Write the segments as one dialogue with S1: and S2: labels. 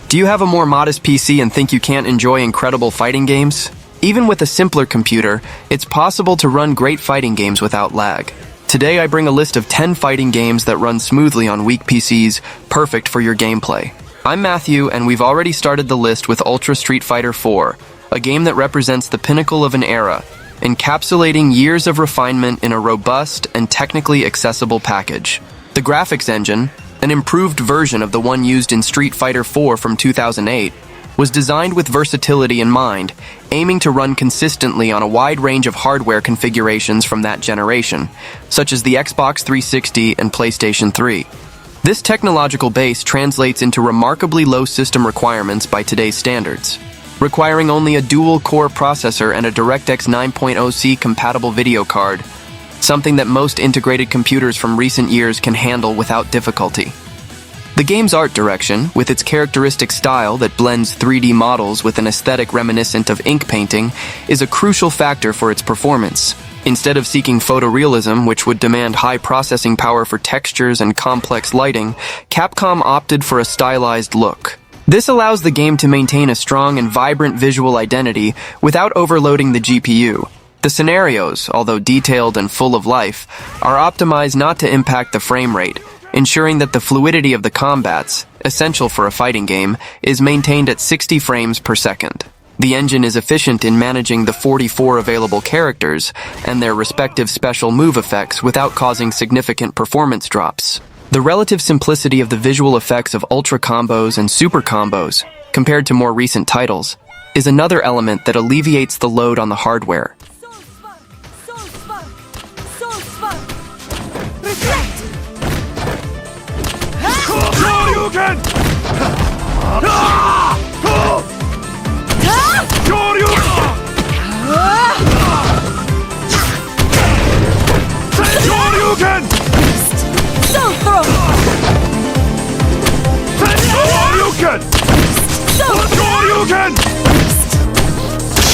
S1: Do you have a more modest PC and think you can't enjoy incredible fighting games? Even with a simpler computer, it's possible to run great fighting games without lag. Today I bring a list of 10 fighting games that run smoothly on weak PCs, perfect for your gameplay. I'm Matthew, and we've already started the list with Ultra Street Fighter 4, a game that represents the pinnacle of an era, encapsulating years of refinement in a robust and technically accessible package. The graphics engine, an improved version of the one used in Street Fighter 4 from 2008, was designed with versatility in mind, aiming to run consistently on a wide range of hardware configurations from that generation, such as the Xbox 360 and PlayStation 3. This technological base translates into remarkably low system requirements by today's standards, requiring only a dual-core processor and a DirectX 9.0C compatible video card, something that most integrated computers from recent years can handle without difficulty. The game's art direction, with its characteristic style that blends 3D models with an aesthetic reminiscent of ink painting, is a crucial factor for its performance. Instead of seeking photorealism, which would demand high processing power for textures and complex lighting, Capcom opted for a stylized look. This allows the game to maintain a strong and vibrant visual identity without overloading the GPU. The scenarios, although detailed and full of life, are optimized not to impact the frame rate, ensuring that the fluidity of the combats, essential for a fighting game, is maintained at 60 frames per second. The engine is efficient in managing the 44 available characters and their respective special move effects without causing significant performance drops. The relative simplicity of the visual effects of ultra combos and super combos, compared to more recent titles, is another element that alleviates the load on the hardware.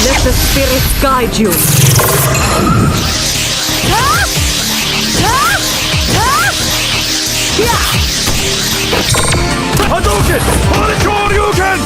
S2: Let the spirits guide you.
S3: Hadouken! Shoryuken!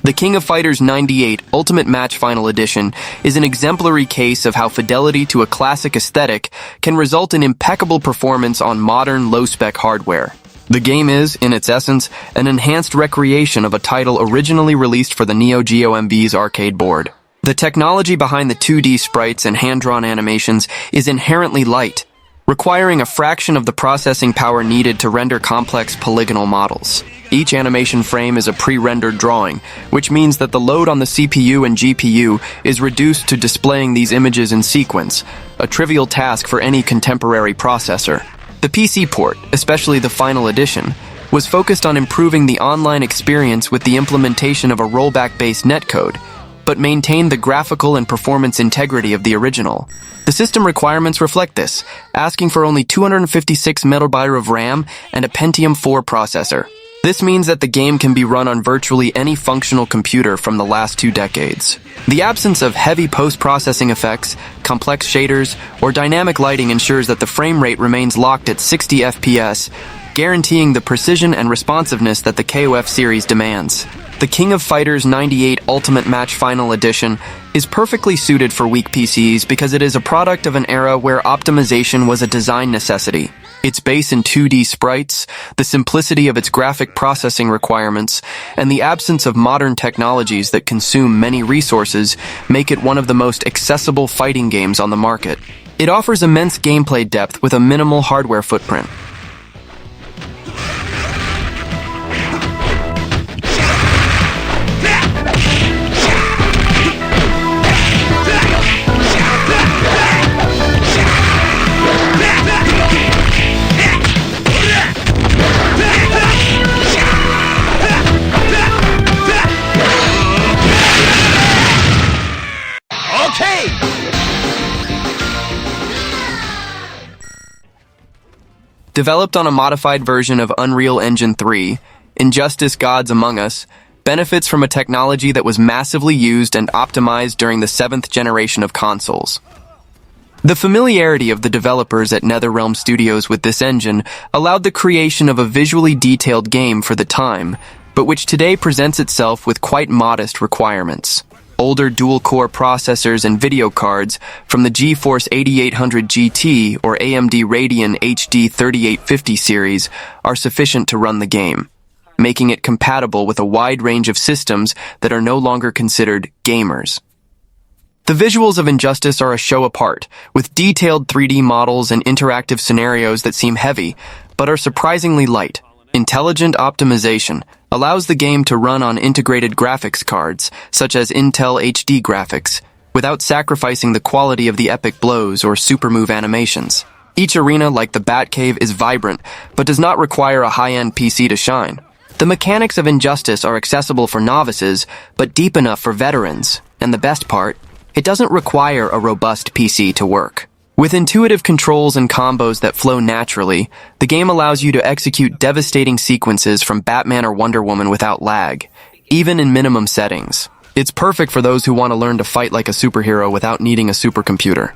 S1: The King of Fighters 98 Ultimate Match Final Edition is an exemplary case of how fidelity to a classic aesthetic can result in impeccable performance on modern, low-spec hardware. The game is, in its essence, an enhanced recreation of a title originally released for the Neogeo MV's arcade board. The technology behind the 2D sprites and hand-drawn animations is inherently light, requiring a fraction of the processing power needed to render complex polygonal models. Each animation frame is a pre-rendered drawing, which means that the load on the CPU and GPU is reduced to displaying these images in sequence, a trivial task for any contemporary processor. The PC port, especially the final edition, was focused on improving the online experience with the implementation of a rollback-based netcode, but maintained the graphical and performance integrity of the original. The system requirements reflect this, asking for only 256 MB of RAM and a Pentium 4 processor. This means that the game can be run on virtually any functional computer from the last 2 decades. The absence of heavy post-processing effects, complex shaders, or dynamic lighting ensures that the frame rate remains locked at 60 FPS, guaranteeing the precision and responsiveness that the KOF series demands. The King of Fighters 98 Ultimate Match Final Edition is perfectly suited for weak PCs because it is a product of an era where optimization was a design necessity. Its base in 2D sprites, the simplicity of its graphic processing requirements, and the absence of modern technologies that consume many resources make it one of the most accessible fighting games on the market. It offers immense gameplay depth with a minimal hardware footprint.
S3: Okay!
S1: Developed on a modified version of Unreal Engine 3, Injustice: Gods Among Us benefits from a technology that was massively used and optimized during the 7th generation of consoles. The familiarity of the developers at NetherRealm Studios with this engine allowed the creation of a visually detailed game for the time, but which today presents itself with quite modest requirements. Older dual-core processors and video cards from the GeForce 8800 GT or AMD Radeon HD 3850 series are sufficient to run the game, making it compatible with a wide range of systems that are no longer considered gamers. The visuals of Injustice are a show apart, with detailed 3D models and interactive scenarios that seem heavy, but are surprisingly light. Intelligent optimization allows the game to run on integrated graphics cards, such as Intel HD graphics, without sacrificing the quality of the epic blows or super move animations. Each arena, like the Batcave, is vibrant, but does not require a high-end PC to shine. The mechanics of Injustice are accessible for novices, but deep enough for veterans, and the best part, it doesn't require a robust PC to work. With intuitive controls and combos that flow naturally, the game allows you to execute devastating sequences from Batman or Wonder Woman without lag, even in minimum settings. It's perfect for those who want to learn to fight like a superhero without needing a supercomputer.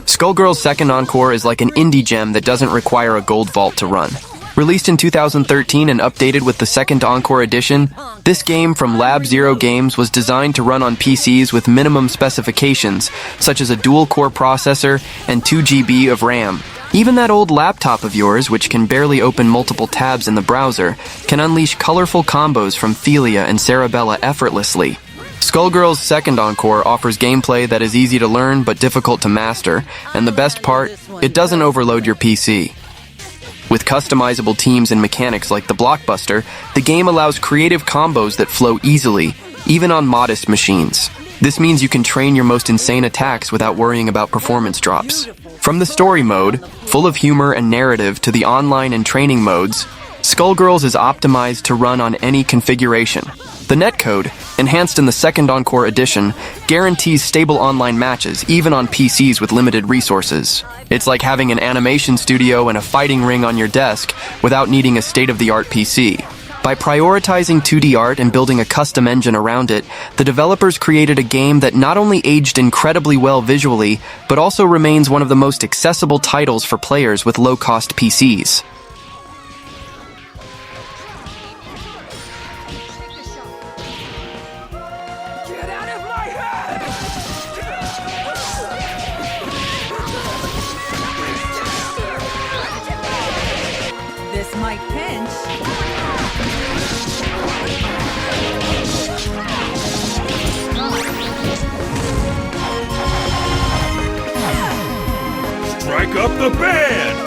S1: Skullgirls' second Encore is like an indie gem that doesn't require a gold vault to run. Released in 2013 and updated with the second Encore edition, this game from Lab Zero Games was designed to run on PCs with minimum specifications, such as a dual-core processor and 2 GB of RAM. Even that old laptop of yours, which can barely open multiple tabs in the browser, can unleash colorful combos from Thelia and Cerebella effortlessly. Skullgirls' second Encore offers gameplay that is easy to learn but difficult to master, and the best part, it doesn't overload your PC. With customizable teams and mechanics like the Blockbuster, the game allows creative combos that flow easily, even on modest machines. This means you can train your most insane attacks without worrying about performance drops. From the story mode, full of humor and narrative, to the online and training modes, Skullgirls is optimized to run on any configuration. The netcode, enhanced in the second Encore edition, guarantees stable online matches, even on PCs with limited resources. It's like having an animation studio and a fighting ring on your desk without needing a state-of-the-art PC. By prioritizing 2D art and building a custom engine around it, the developers created a game that not only aged incredibly well visually, but also remains one of the most accessible titles for players with low-cost PCs.
S3: Get out of my head!
S2: This might pinch.
S3: Strike up the band!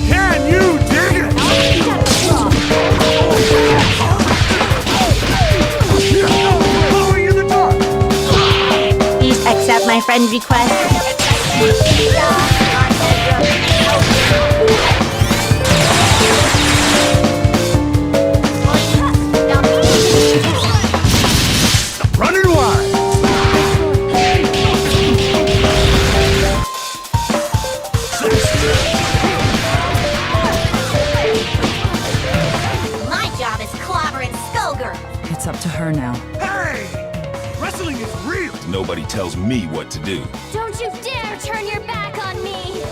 S3: Can you dig it? Going in the dark!
S4: Please accept my friend request.
S3: Running wide!
S4: My job is clobbering Skullgirl.
S2: It's up to her now.
S3: Hey! Wrestling is real!
S5: Nobody tells me what to do.
S4: Don't you dare turn your back on me!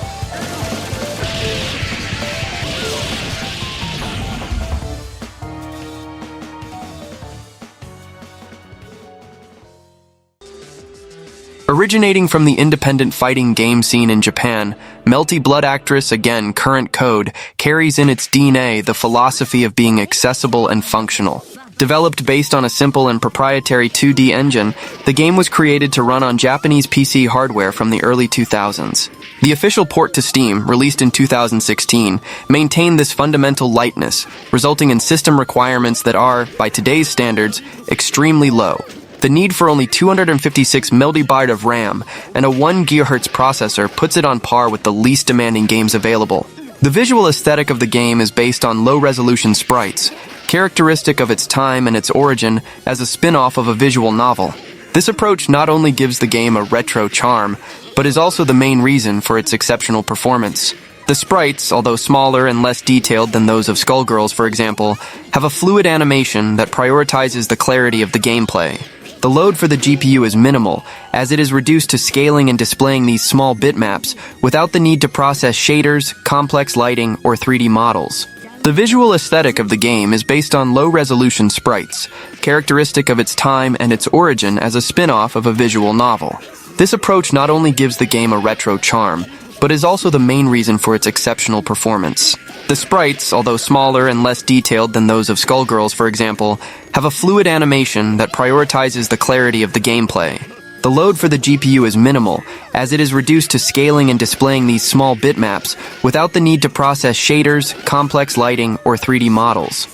S1: Originating from the independent fighting game scene in Japan, Melty Blood Actress, again current code, carries in its DNA the philosophy of being accessible and functional. Developed based on a simple and proprietary 2D engine, the game was created to run on Japanese PC hardware from the early 2000s. The official port to Steam, released in 2016, maintained this fundamental lightness, resulting in system requirements that are, by today's standards, extremely low. The need for only 256 MB of RAM and a 1 GHz processor puts it on par with the least demanding games available. The visual aesthetic of the game is based on low-resolution sprites, characteristic of its time and its origin as a spin-off of a visual novel. This approach not only gives the game a retro charm, but is also the main reason for its exceptional performance. The sprites, although smaller and less detailed than those of Skullgirls, for example, have a fluid animation that prioritizes the clarity of the gameplay. The load for the GPU is minimal, as it is reduced to scaling and displaying these small bitmaps without the need to process shaders, complex lighting, or 3D models. The visual aesthetic of the game is based on low-resolution sprites, characteristic of its time and its origin as a spin-off of a visual novel. This approach not only gives the game a retro charm, but is also the main reason for its exceptional performance. The sprites, although smaller and less detailed than those of Skullgirls, for example, have a fluid animation that prioritizes the clarity of the gameplay. The load for the GPU is minimal, as it is reduced to scaling and displaying these small bitmaps without the need to process shaders, complex lighting, or 3D models.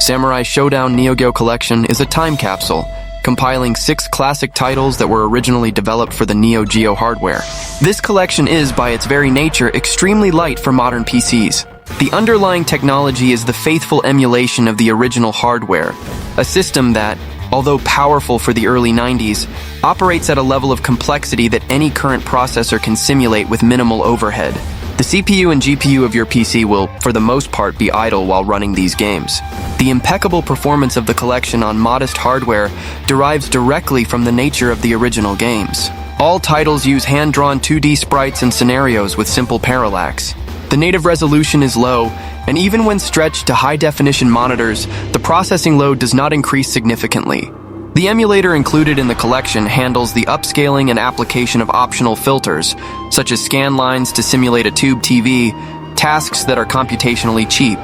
S1: Samurai Shodown Neogeo Collection is a time capsule, compiling 6 classic titles that were originally developed for the Neogeo hardware. This collection is, by its very nature, extremely light for modern PCs. The underlying technology is the faithful emulation of the original hardware, a system that, although powerful for the early 90s, operates at a level of complexity that any current processor can simulate with minimal overhead. The CPU and GPU of your PC will, for the most part, be idle while running these games. The impeccable performance of the collection on modest hardware derives directly from the nature of the original games. All titles use hand-drawn 2D sprites and scenarios with simple parallax. The native resolution is low, and even when stretched to high-definition monitors, the processing load does not increase significantly. The emulator included in the collection handles the upscaling and application of optional filters, such as scan lines to simulate a tube TV, tasks that are computationally cheap.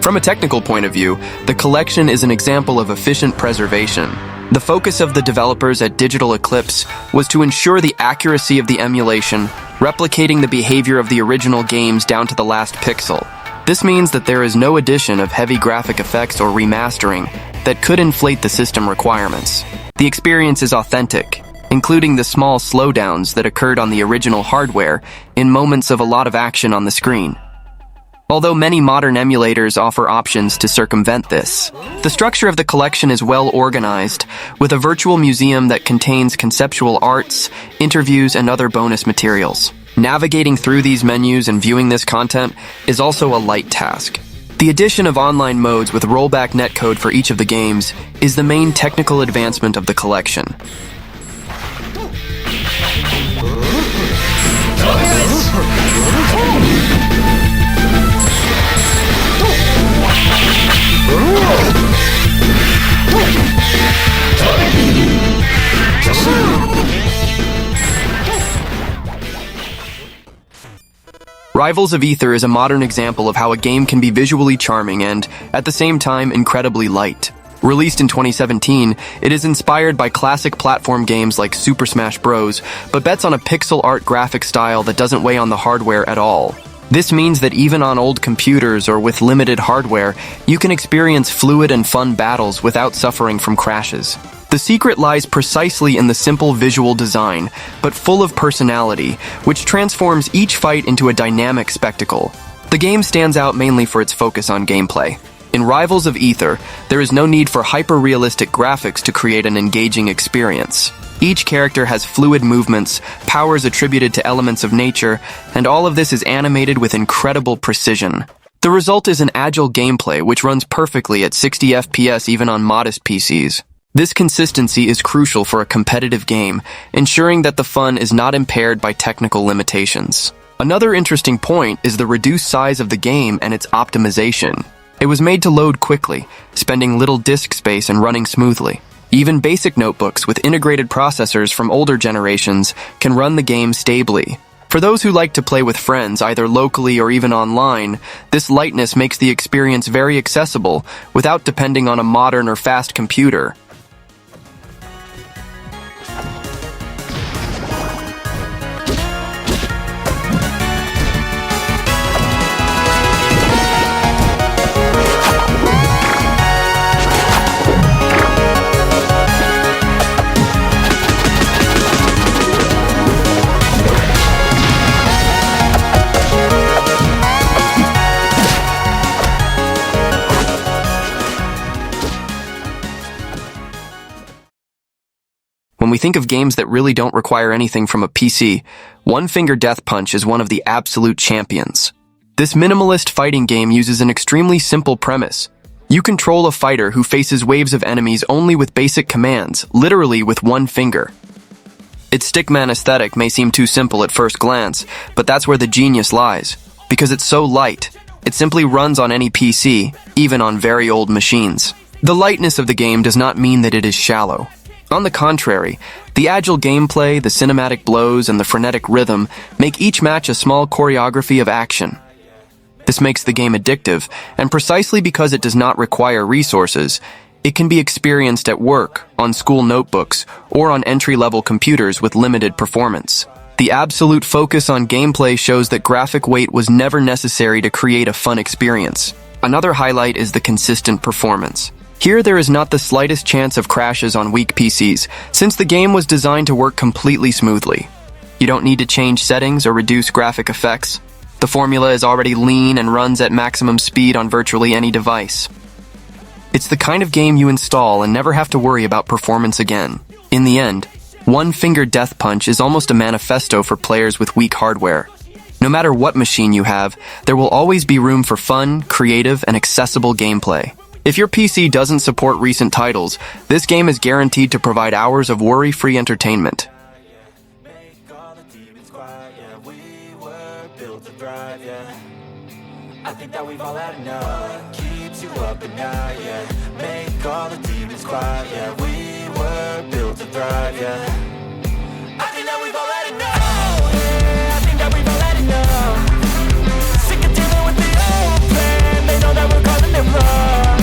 S1: From a technical point of view, the collection is an example of efficient preservation. The focus of the developers at Digital Eclipse was to ensure the accuracy of the emulation, replicating the behavior of the original games down to the last pixel. This means that there is no addition of heavy graphic effects or remastering that could inflate the system requirements. The experience is authentic, including the small slowdowns that occurred on the original hardware in moments of a lot of action on the screen. although many modern emulators offer options to circumvent this. The structure of the collection is well organized, with a virtual museum that contains conceptual arts, interviews, and other bonus materials. Navigating through these menus and viewing this content is also a light task. The addition of online modes with rollback netcode for each of the games is the main technical advancement of the collection. Rivals of Aether is a modern example of how a game can be visually charming and, at the same time, incredibly light. Released in 2017, it is inspired by classic platform games like Super Smash Bros., but bets on a pixel art graphic style that doesn't weigh on the hardware at all. This means that even on old computers or with limited hardware, you can experience fluid and fun battles without suffering from crashes. The secret lies precisely in the simple visual design, but full of personality, which transforms each fight into a dynamic spectacle. The game stands out mainly for its focus on gameplay. In Rivals of Aether, there is no need for hyper-realistic graphics to create an engaging experience. Each character has fluid movements, powers attributed to elements of nature, and all of this is animated with incredible precision. The result is an agile gameplay which runs perfectly at 60 FPS even on modest PCs. This consistency is crucial for a competitive game, ensuring that the fun is not impaired by technical limitations. Another interesting point is the reduced size of the game and its optimization. It was made to load quickly, spending little disk space and running smoothly. Even basic notebooks with integrated processors from older generations can run the game stably. For those who like to play with friends, either locally or even online, this lightness makes the experience very accessible without depending on a modern or fast computer. When we think of games that really don't require anything from a PC, One Finger Death Punch is one of the absolute champions. This minimalist fighting game uses an extremely simple premise. You control a fighter who faces waves of enemies only with basic commands, literally with one finger. Its stickman aesthetic may seem too simple at first glance, but that's where the genius lies. Because it's so light, it simply runs on any PC, even on very old machines. The lightness of the game does not mean that it is shallow. On the contrary, the agile gameplay, the cinematic blows, and the frenetic rhythm make each match a small choreography of action. This makes the game addictive, and precisely because it does not require resources, it can be experienced at work, on school notebooks, or on entry-level computers with limited performance. The absolute focus on gameplay shows that graphic weight was never necessary to create a fun experience. Another highlight is the consistent performance. Here there is not the slightest chance of crashes on weak PCs, since the game was designed to work completely smoothly. You don't need to change settings or reduce graphic effects. The formula is already lean and runs at maximum speed on virtually any device. It's the kind of game you install and never have to worry about performance again. In the end, One Finger Death Punch is almost a manifesto for players with weak hardware. No matter what machine you have, there will always be room for fun, creative, and accessible gameplay. If your PC doesn't support recent titles, this game is guaranteed to provide hours of worry-free entertainment.
S6: I think that we've all had enough. Keeps you up at night, yeah. Make all the demons quiet, yeah. We were built to thrive, yeah. I think that we've all had enough. Yeah, I think that we've all had enough. Sick of dealing with the old plan. They know that we're calling it wrong.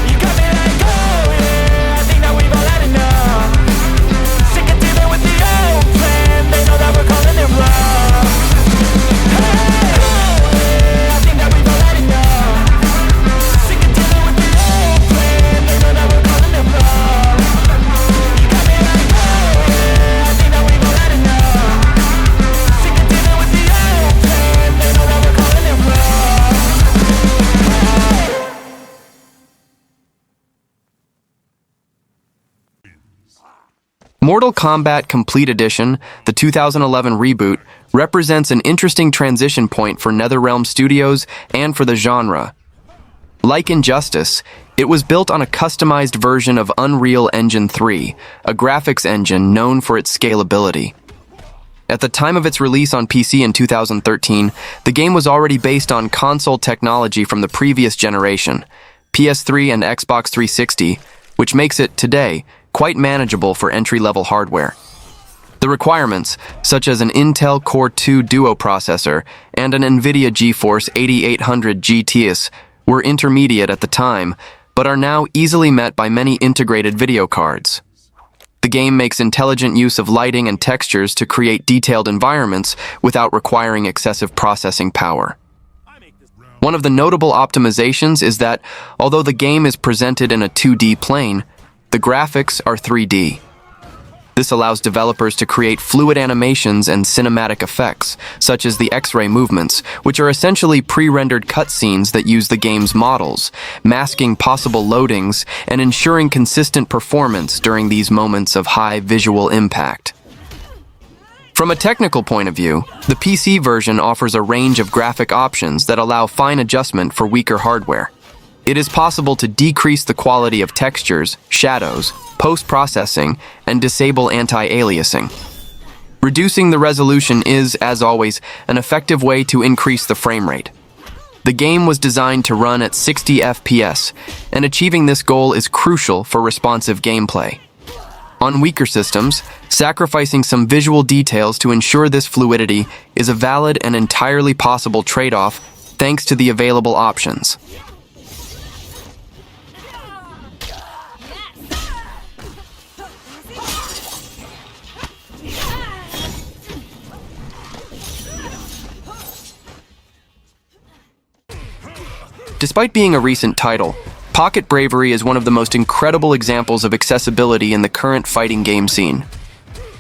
S6: You got me like, oh yeah. I think that we've all had enough. Sick of dealing with the old plan. They know that we're calling it wrong.
S1: Mortal Kombat Complete Edition, the 2011 reboot, represents an interesting transition point for NetherRealm Studios and for the genre. Like Injustice, it was built on a customized version of Unreal Engine 3, a graphics engine known for its scalability. At the time of its release on PC in 2013, the game was already based on console technology from the previous generation, PS3 and Xbox 360, which makes it, today, quite manageable for entry-level hardware. The requirements, such as an Intel Core 2 Duo processor and an NVIDIA GeForce 8800 GTS, were intermediate at the time, but are now easily met by many integrated video cards. The game makes intelligent use of lighting and textures to create detailed environments without requiring excessive processing power. One of the notable optimizations is that, although the game is presented in a 2D plane, the graphics are 3D. This allows developers to create fluid animations and cinematic effects, such as the X-ray movements, which are essentially pre-rendered cutscenes that use the game's models, masking possible loadings and ensuring consistent performance during these moments of high visual impact. From a technical point of view, the PC version offers a range of graphic options that allow fine adjustment for weaker hardware. It is possible to decrease the quality of textures, shadows, post-processing, and disable anti-aliasing. Reducing the resolution is, as always, an effective way to increase the frame rate. The game was designed to run at 60 FPS, and achieving this goal is crucial for responsive gameplay. On weaker systems, sacrificing some visual details to ensure this fluidity is a valid and entirely possible trade-off thanks to the available options. Despite being a recent title, Pocket Bravery is one of the most incredible examples of accessibility in the current fighting game scene.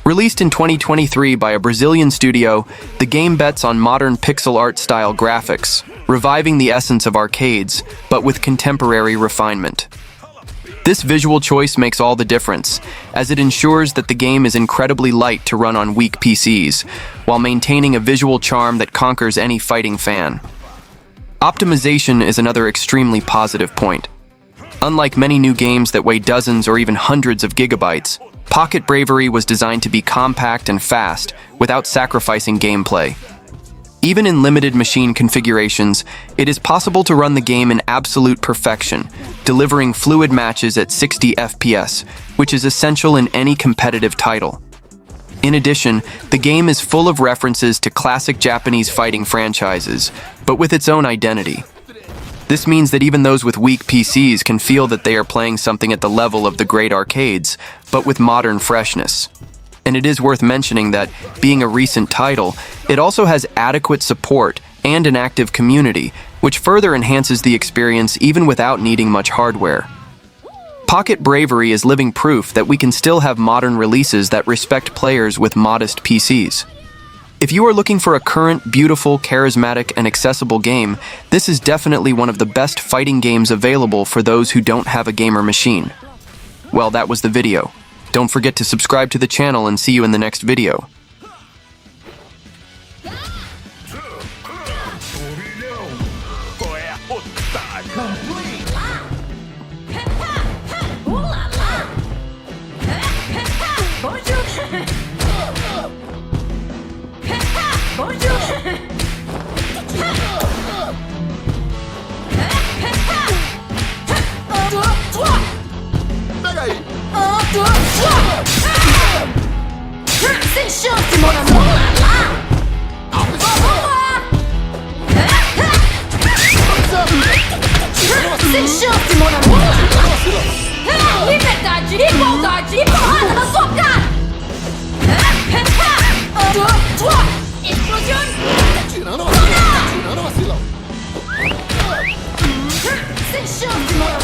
S1: Released in 2023 by a Brazilian studio, the game bets on modern pixel art style graphics, reviving the essence of arcades, but with contemporary refinement. This visual choice makes all the difference, as it ensures that the game is incredibly light to run on weak PCs, while maintaining a visual charm that conquers any fighting fan. Optimization is another extremely positive point. Unlike many new games that weigh dozens or even hundreds of gigabytes, Pocket Bravery was designed to be compact and fast without sacrificing gameplay. Even in limited machine configurations, it is possible to run the game in absolute perfection, delivering fluid matches at 60 FPS, which is essential in any competitive title. In addition, the game is full of references to classic Japanese fighting franchises, but with its own identity. This means that even those with weak PCs can feel that they are playing something at the level of the great arcades, but with modern freshness. And it is worth mentioning that, being a recent title, it also has adequate support and an active community, which further enhances the experience even without needing much hardware. Pocket Bravery is living proof that we can still have modern releases that respect players with modest PCs. If you are looking for a current, beautiful, charismatic, and accessible game, this is definitely one of the best fighting games available for those who don't have a gamer machine. Well, that was the video. Don't forget to subscribe to the channel and see you in the next video.
S7: Sem chance, mon amour! Sem chance, mon amour! Liberdade, igualdade e porrada na sua cara! Explosão!
S3: Tirando vacilão!
S7: Sem chance, mon amour!